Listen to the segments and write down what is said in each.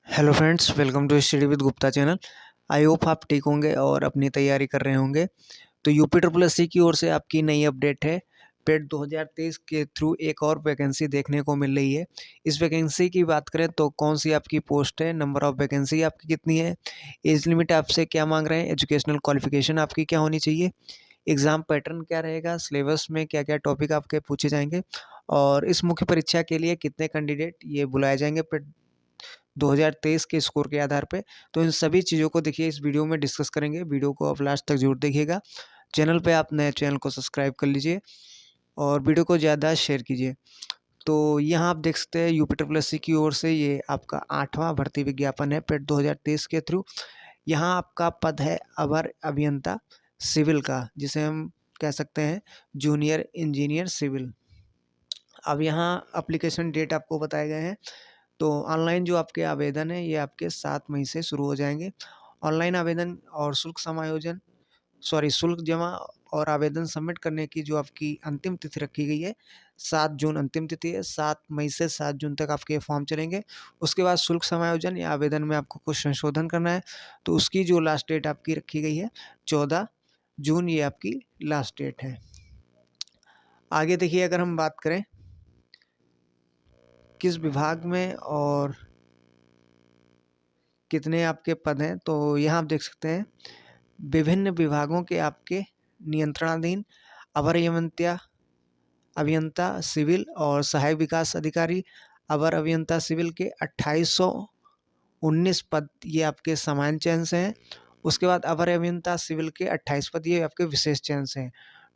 Hello friends, welcome to study with Gupta channel. I hope आप ठीक होंगे और अपनी तैयारी कर रहे होंगे। तो यूपी ट्रिपल एस सी की ओर से आपकी नई अपडेट है। पेट 2023 के थ्रू एक और वैकेंसी देखने को मिल रही है। इस वैकेंसी की बात करें तो कौन सी आपकी पोस्ट है, नंबर ऑफ वैकेंसी आपकी कितनी है, एज लिमिट आपसे क्या मांग रहे हैं, एजुकेशनल क्वालिफिकेशन आपकी क्या होनी चाहिए, एग्ज़ाम पैटर्न क्या रहेगा, सिलेबस में क्या क्या टॉपिक आपके पूछे जाएंगे और इस मुख्य परीक्षा के लिए कितने कैंडिडेट ये बुलाए जाएंगे पेट 2023 के स्कोर के आधार पे। तो इन सभी चीज़ों को देखिए इस वीडियो में डिस्कस करेंगे। वीडियो को आप लास्ट तक ज़रूर देखिएगा। चैनल पे आप नए चैनल को सब्सक्राइब कर लीजिए और वीडियो को ज़्यादा शेयर कीजिए। तो यहाँ आप देख सकते हैं यूपी ट्रिपल एस सी की ओर से ये आपका 8वां भर्ती विज्ञापन है पेट 2023 के थ्रू। यहाँ आपका पद है अवर अभियंता सिविल का, जिसे हम कह सकते हैं जूनियर इंजीनियर सिविल। अब यहाँ एप्लीकेशन डेट आपको बताए गए हैं। तो ऑनलाइन जो आपके आवेदन है ये आपके 7 मई से शुरू हो जाएंगे। ऑनलाइन आवेदन और शुल्क जमा और आवेदन सबमिट करने की जो आपकी अंतिम तिथि रखी गई है 7 जून अंतिम तिथि है। 7 मई से 7 जून तक आपके फॉर्म चलेंगे। उसके बाद शुल्क समायोजन या आवेदन में आपको कुछ संशोधन करना है तो उसकी जो लास्ट डेट आपकी रखी गई है 14 जून, ये आपकी लास्ट डेट है। आगे देखिए, अगर हम बात करें किस विभाग में और कितने आपके पद हैं, तो यहाँ आप देख सकते हैं विभिन्न विभागों के आपके नियंत्रणाधीन अवर अभियंता अभियंता सिविल और सहायक विकास अधिकारी अवर अभियंता सिविल के 2819 पद ये आपके सामान्य चयन से हैं। उसके बाद अवर अभियंता सिविल के 28 पद ये आपके विशेष चयन से हैं।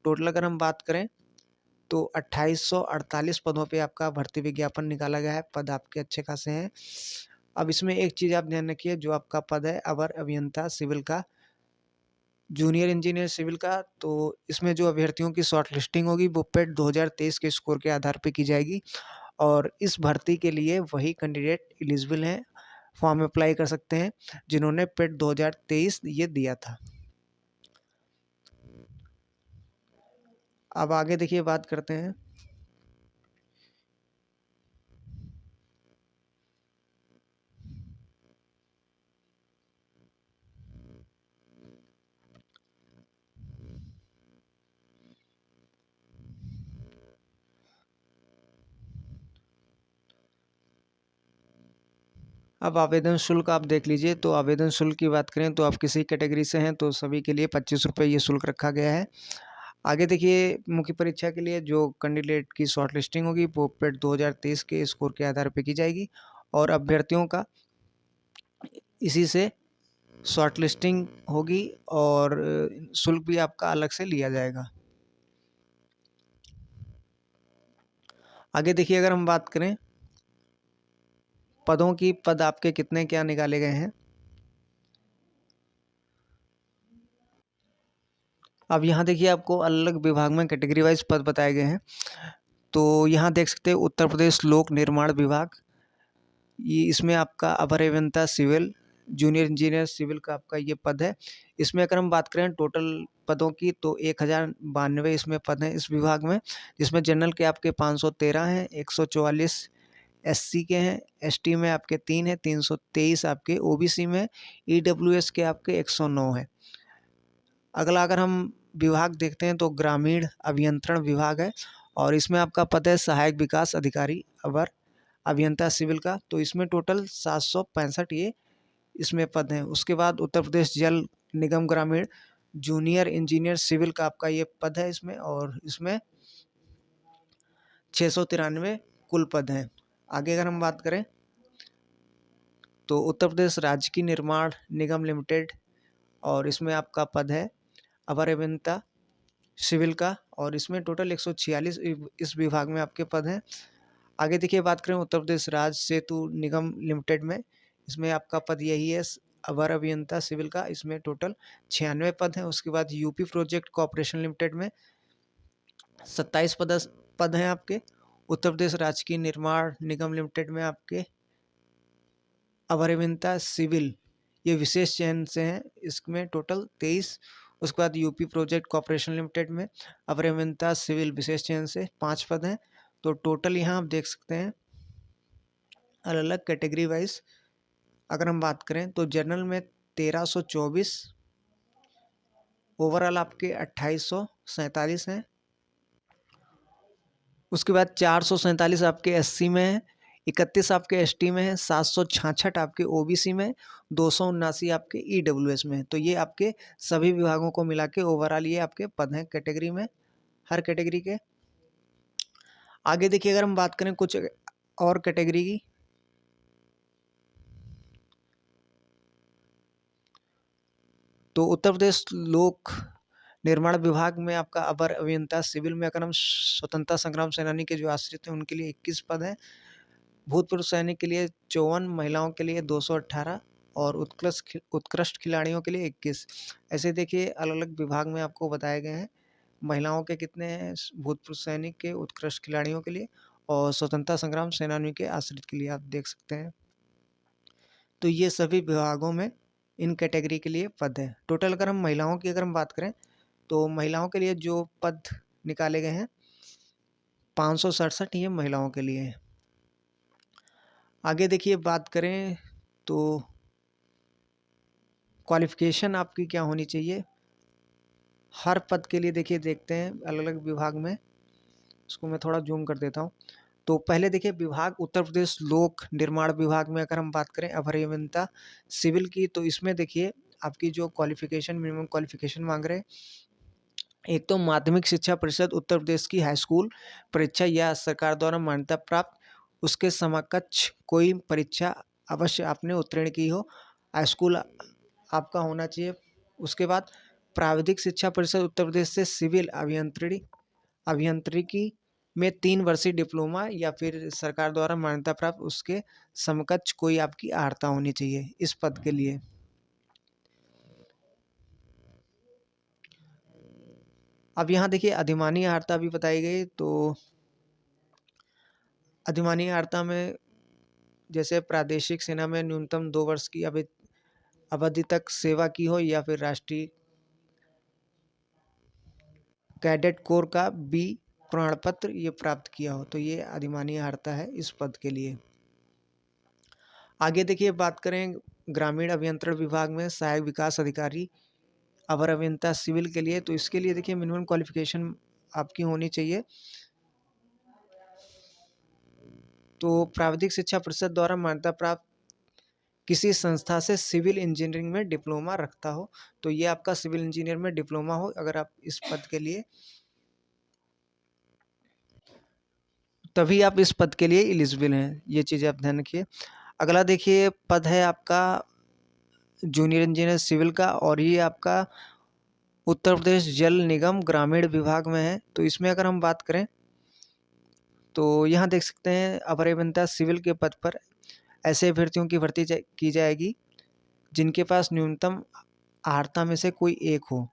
टोटल अगर हम बात करें तो 2848 पदों पे आपका भर्ती विज्ञापन निकाला गया है। पद आपके अच्छे खासे हैं। अब इसमें एक चीज़ आप ध्यान रखिए, जो आपका पद है अवर अभियंता सिविल का, जूनियर इंजीनियर सिविल का, तो इसमें जो अभ्यर्थियों की शॉर्ट लिस्टिंग होगी वो पेट 2023 के स्कोर के आधार पे की जाएगी और इस भर्ती के लिए वही कैंडिडेट एलिजिबल हैं, फॉर्म अप्लाई कर सकते हैं जिन्होंने पेट 2023 ये दिया था। अब आगे देखिए, बात करते हैं अब आवेदन शुल्क आप देख लीजिए। तो आवेदन शुल्क की बात करें तो आप किसी कैटेगरी से हैं तो सभी के लिए 25 रुपये ये शुल्क रखा गया है। आगे देखिए, मुख्य परीक्षा के लिए जो कैंडिडेट की शॉर्ट लिस्टिंग होगी वो पेट 2023 के स्कोर के आधार पर की जाएगी और अभ्यर्थियों का इसी से शॉर्ट लिस्टिंग होगी और शुल्क भी आपका अलग से लिया जाएगा। आगे देखिए, अगर हम बात करें पदों की, पद आपके कितने क्या निकाले गए हैं। अब यहाँ देखिए, आपको अलग अलग विभाग में कैटेगरी वाइज पद बताए गए हैं। तो यहाँ देख सकते हैं उत्तर प्रदेश लोक निर्माण विभाग, ये इसमें आपका अपर अभियंता सिविल जूनियर इंजीनियर सिविल का आपका ये पद है। इसमें अगर हम बात करें टोटल पदों की तो 1092 इसमें पद हैं इस विभाग में, जिसमें जनरल के आपके 513 हैं, 144 एससी के हैं, एसटी में आपके 3 हैं, 323 आपके ओबीसी में, ईडब्ल्यूएस के आपके 109 हैं। अगला अगर हम विभाग देखते हैं तो ग्रामीण अभियंत्रण विभाग है और इसमें आपका पद है सहायक विकास अधिकारी अवर अभियंता सिविल का। तो इसमें टोटल 765 ये इसमें पद हैं। उसके बाद उत्तर प्रदेश जल निगम ग्रामीण जूनियर इंजीनियर सिविल का आपका ये पद है इसमें, और इसमें 693 कुल पद हैं। आगे अगर हम बात करें तो उत्तर प्रदेश राजकीय निर्माण निगम लिमिटेड, और इसमें आपका पद है अवर अभियंता सिविल का और इसमें टोटल 146 इस विभाग में आपके पद हैं। आगे देखिए, बात करें उत्तर प्रदेश राज्य सेतु निगम लिमिटेड में, इसमें आपका पद यही है अवर अभियंता सिविल का, इसमें टोटल 96 पद हैं। उसके बाद यूपी प्रोजेक्ट कॉरपोरेशन लिमिटेड में 27 पद हैं आपके। उत्तर प्रदेश राजकीय निर्माण निगम लिमिटेड में आपके अवर अभियंता सिविल ये विशेष चयन से हैं, इसमें टोटल 23। उसके बाद यूपी प्रोजेक्ट कॉरपोरेशन लिमिटेड में अवर अभियंता सिविल विशेष चयन से 5 पद हैं। तो टोटल यहाँ आप देख सकते हैं अलग अलग कैटेगरी वाइज अगर हम बात करें तो जनरल में 1324, ओवरऑल आपके 2847 हैं। उसके बाद 447 आपके एससी में है, 31 आपके एसटी में है, 766 आपके ओबीसी में, 279 आपके ईडब्ल्यूएस में है। तो ये आपके सभी विभागों को मिला के ओवरऑल ये आपके पद हैं कैटेगरी में, हर कैटेगरी के। आगे देखिए अगर हम बात करें कुछ और कैटेगरी की, तो उत्तर प्रदेश लोक निर्माण विभाग में आपका अपर अभियंता सिविल में अगर हम स्वतंत्रता संग्राम सेनानी के जो आश्रित हैं उनके लिए 21 पद हैं, भूतपूर्व सैनिक के लिए 54, महिलाओं के लिए 218 और उत्कृष्ट खिलाड़ियों के लिए 21। ऐसे देखिए अलग अलग विभाग में आपको बताए गए हैं। महिलाओं के कितने हैं भूतपूर्व सैनिक के, उत्कृष्ट खिलाड़ियों के लिए और स्वतंत्रता संग्राम सेनानी के आश्रित के लिए आप देख सकते हैं। तो ये सभी विभागों में इन कैटेगरी के लिए पद है। टोटल अगर हम महिलाओं की अगर हम बात करें तो महिलाओं के लिए जो पद निकाले गए हैं 567 ये महिलाओं के लिए है। आगे देखिए बात करें तो क्वालिफिकेशन आपकी क्या होनी चाहिए हर पद के लिए। देखिए देखते हैं अलग अलग विभाग में, इसको मैं थोड़ा जूम कर देता हूँ। तो पहले देखिए विभाग उत्तर प्रदेश लोक निर्माण विभाग में अगर हम बात करें अपर अभियंता सिविल की, तो इसमें देखिए आपकी जो क्वालिफिकेशन मिनिमम क्वालिफिकेशन मांग रहे हैं, एक तो माध्यमिक शिक्षा परिषद उत्तर प्रदेश की हाई स्कूल परीक्षा या सरकार द्वारा मान्यता प्राप्त उसके समकक्ष कोई परीक्षा अवश्य आपने उत्तीर्ण की हो, हाई स्कूल आपका होना चाहिए। उसके बाद प्राविधिक शिक्षा परिषद उत्तर प्रदेश से सिविल अभियांत्रिकी में 3 वर्षीय डिप्लोमा या फिर सरकार द्वारा मान्यता प्राप्त उसके समकक्ष कोई आपकी अर्हता होनी चाहिए इस पद के लिए। अब यहाँ देखिए अधिमानी अर्हता भी बताई गई। तो अधिमानी अर्हता में जैसे प्रादेशिक सेना में न्यूनतम 2 वर्ष की अवधि तक सेवा की हो या फिर राष्ट्रीय कैडेट कोर का बी प्रमाण पत्र ये प्राप्त किया हो, तो ये अधिमानी अर्हता है इस पद के लिए। आगे देखिए बात करें ग्रामीण अभियंत्रण विभाग में सहायक विकास अधिकारी अवर अभियंता सिविल के लिए, तो इसके लिए देखिए मिनिमम क्वालिफिकेशन आपकी होनी चाहिए। तो प्राविधिक शिक्षा परिषद द्वारा मान्यता प्राप्त किसी संस्था से सिविल इंजीनियरिंग में डिप्लोमा रखता हो, तो ये आपका सिविल इंजीनियर में डिप्लोमा हो अगर आप इस पद के लिए, तभी आप इस पद के लिए एलिजिबल हैं। ये चीज़ें आप ध्यान रखिए। अगला देखिए पद है आपका जूनियर इंजीनियर सिविल का, और ये आपका उत्तर प्रदेश जल निगम ग्रामीण विभाग में है। तो इसमें अगर हम बात करें तो यहाँ देख सकते हैं अपर अभियंता सिविल के पद पर ऐसे अभ्यर्थियों की भर्ती की जाएगी जिनके पास न्यूनतम अर्हता में से कोई एक हो।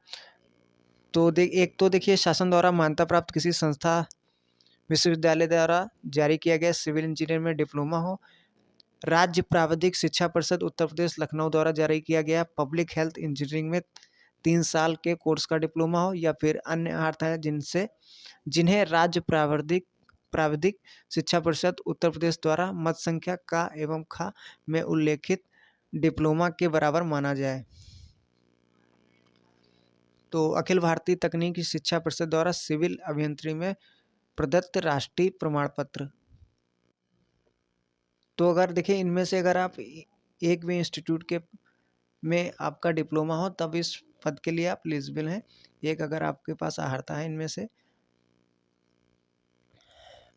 तो एक तो देखिए शासन द्वारा मान्यता प्राप्त किसी संस्था विश्वविद्यालय द्वारा जारी किया गया सिविल इंजीनियर में डिप्लोमा हो, राज्य प्राविधिक शिक्षा परिषद उत्तर प्रदेश लखनऊ द्वारा जारी किया गया पब्लिक हेल्थ इंजीनियरिंग में 3 साल के कोर्स का डिप्लोमा हो, या फिर अन्य अर्थ है जिन्हें राज्य प्राविधिक शिक्षा परिषद उत्तर प्रदेश द्वारा मत संख्या का एवं खा में उल्लेखित डिप्लोमा के बराबर माना जाए। तो अखिल भारतीय तकनीकी शिक्षा परिषद द्वारा सिविल अभियंत्रिकी में प्रदत्त राष्ट्रीय प्रमाण पत्र। तो अगर देखिए इनमें से अगर आप एक भी इंस्टीट्यूट के में आपका डिप्लोमा हो तब इस पद के लिए आप एलिजिबल हैं, एक अगर आपके पास अर्हता है इनमें से।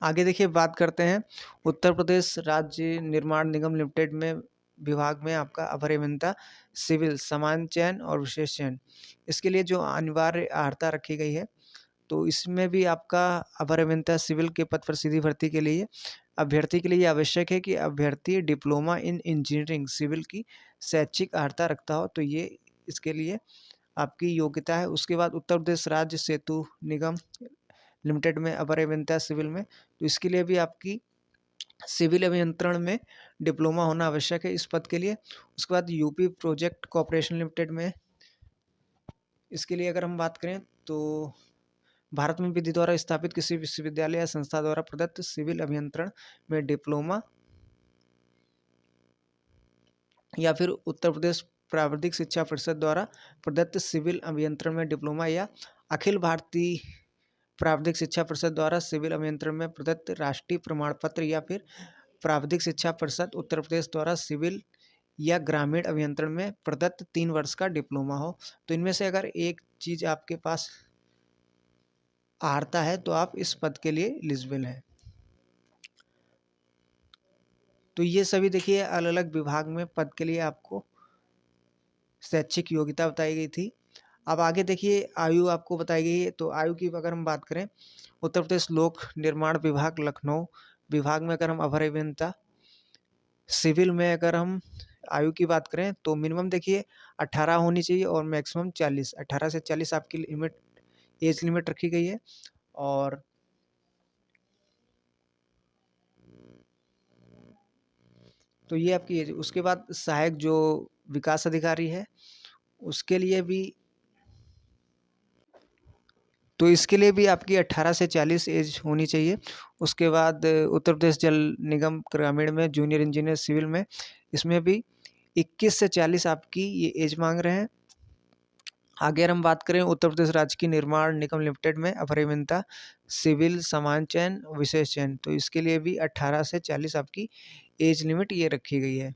आगे देखिए बात करते हैं उत्तर प्रदेश राज्य निर्माण निगम लिमिटेड में विभाग में आपका अपर अभियंता सिविल समान चयन और विशेष चयन, इसके लिए जो अनिवार्य अर्हता रखी गई है, तो इसमें भी आपका अपर अभियंता सिविल के पद पर सीधी भर्ती के लिए अभ्यर्थी के लिए आवश्यक है कि अभ्यर्थी डिप्लोमा इन इंजीनियरिंग सिविल की शैक्षिक अर्हता रखता हो, तो ये इसके लिए आपकी योग्यता है। उसके बाद उत्तर प्रदेश राज्य सेतु निगम लिमिटेड में अपर अभियंता सिविल में, तो इसके लिए भी आपकी सिविल अभियंत्रण में डिप्लोमा होना आवश्यक है इस पद के लिए। उसके बाद यूपी प्रोजेक्ट कॉरपोरेशन लिमिटेड में, इसके लिए अगर हम बात करें तो भारत में विधि द्वारा स्थापित किसी विश्वविद्यालय या संस्था द्वारा प्रदत्त सिविल अभियंत्रण में डिप्लोमा या फिर उत्तर प्रदेश प्राविधिक शिक्षा परिषद द्वारा प्रदत्त सिविल अभियंत्रण में डिप्लोमा या अखिल भारतीय प्राविधिक शिक्षा परिषद द्वारा सिविल अभियंत्रण में प्रदत्त राष्ट्रीय प्रमाण पत्र या फिर प्राविधिक शिक्षा परिषद उत्तर प्रदेश द्वारा सिविल या ग्रामीण अभियंत्रण में प्रदत्त 3 वर्ष का डिप्लोमा हो। तो इनमें से अगर एक चीज़ आपके पास हारता है तो आप इस पद के लिए एलिजिबल हैं। तो ये सभी देखिए अलग अलग विभाग में पद के लिए आपको शैक्षिक योग्यता बताई गई थी। अब आगे देखिए आयु आपको बताई गई है। तो आयु की अगर हम बात करें, उत्तर प्रदेश लोक निर्माण विभाग लखनऊ विभाग में अगर हम अवर अभियंता सिविल में अगर हम आयु की बात करें तो मिनिमम देखिए 18 होनी चाहिए और मैक्सिमम 40। 18 से 40 आपकी लिमिट एज लिमिट रखी गई है। और तो ये आपकी एज। उसके बाद सहायक जो विकास अधिकारी है उसके लिए भी, तो इसके लिए भी आपकी 18 से 40 एज होनी चाहिए। उसके बाद उत्तर प्रदेश जल निगम ग्रामीण में जूनियर इंजीनियर सिविल में इसमें भी 21 से 40 आपकी ये एज मांग रहे हैं। आगे हम बात करें उत्तर प्रदेश राज्य की निर्माण निगम लिमिटेड में अपर अभियंता सिविल समान चयन विशेष चयन, तो इसके लिए भी 18 से 40 आपकी एज लिमिट ये रखी गई है।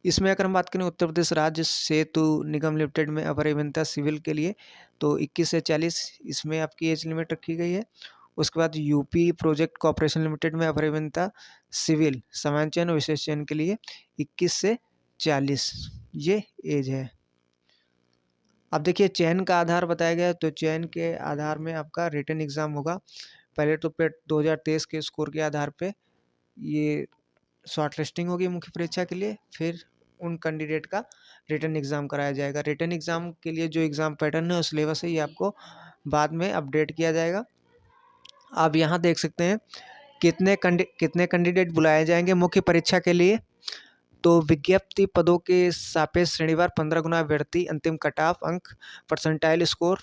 इसमें अगर हम बात करें उत्तर प्रदेश राज्य सेतु निगम लिमिटेड में अपर अभियंता सिविल के लिए तो 21 से 40 इसमें आपकी एज लिमिट रखी गई है। उसके बाद यूपी प्रोजेक्ट कॉर्पोरेशन लिमिटेड में अपर अभियंता सिविल समान चयन विशेष चयन के लिए 21 से 40 ये एज है। अब देखिए चयन का आधार बताया गया, तो चयन के आधार में आपका रिटन एग्ज़ाम होगा। पहले तो पेट 2023 के स्कोर के आधार पे ये शॉर्ट लिस्टिंग होगी मुख्य परीक्षा के लिए, फिर उन कैंडिडेट का रिटन एग्ज़ाम कराया जाएगा। रिटन एग्ज़ाम के लिए जो एग्ज़ाम पैटर्न है और सिलेबस है ये आपको बाद में अपडेट किया जाएगा। आप यहाँ देख सकते हैं कितने कैंडिडेट बुलाए जाएंगे मुख्य परीक्षा के लिए। तो विज्ञप्ति पदों के सापेक्ष श्रेणीवार 15 गुना अभ्यर्थी अंतिम कट ऑफ अंक परसेंटाइल स्कोर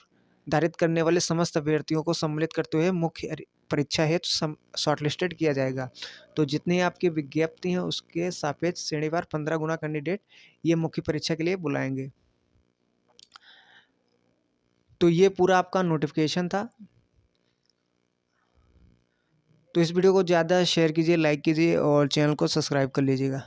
धारित करने वाले समस्त अभ्यर्थियों को सम्मिलित करते हुए मुख्य परीक्षा हेतु शॉर्टलिस्टेड किया जाएगा। तो जितनी आपकी विज्ञप्ति हैं उसके सापेक्ष श्रेणीवार 15 गुना कैंडिडेट ये मुख्य परीक्षा के लिए बुलाएंगे। तो ये पूरा आपका नोटिफिकेशन था। तो इस वीडियो को ज़्यादा शेयर कीजिए, लाइक कीजिए और चैनल को सब्सक्राइब कर लीजिएगा।